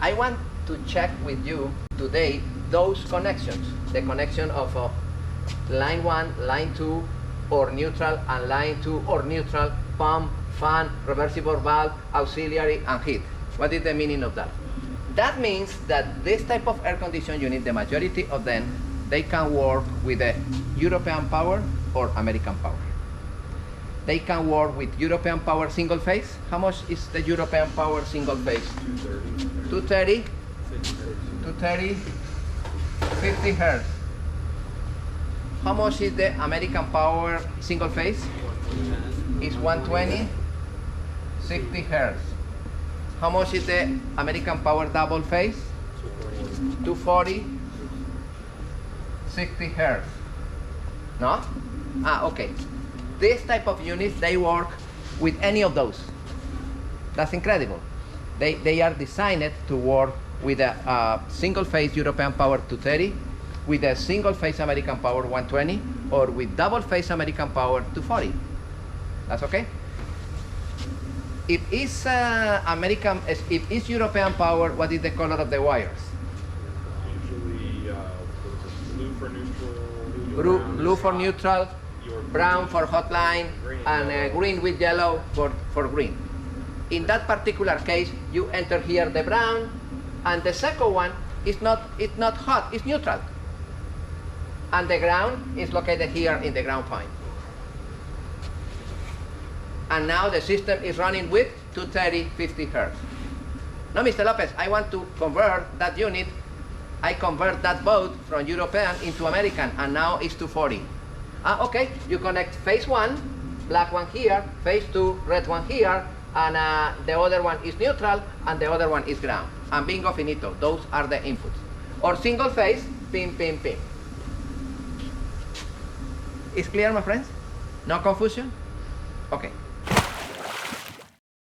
I want to check with you today those connections, the connection of line 1, line 2, or neutral, and line 2 or neutral, pump, fan, reversible valve, auxiliary, and heat. What is the meaning of that? That means that this type of air conditioning unit, the majority of them, they can work with a European power or American power. They can work with European power single phase. How much is the European power single phase? 230. 230. 50 hertz. How much is the American power single phase? It's 120. 60 hertz. How much is the American power double phase? 240. 60 hertz. No? Okay. This type of units, they work with any of those. That's incredible. They are designed to work with a single phase European power 230, with a single phase American power 120, or with double phase American power 240. That's okay? If it's if it's European power, what is the color of the wires? Usually blue for neutral. Blue for neutral, brown for hotline, and green with yellow for green. In that particular case, you enter here the brown, and the second one is not hot, it's neutral. And the ground is located here in the ground point. And now the system is running with 230, 50 hertz. Now, Mr. Lopez, I want to convert that unit. I convert that both from European into American, and now it's 240. Okay, you connect phase 1, black one here, phase 2, red one here, and the other one is neutral, and the other one is ground. And bingo finito, those are the inputs. Or single phase, pin, pin, pin. Is clear, my friends? No confusion? Okay.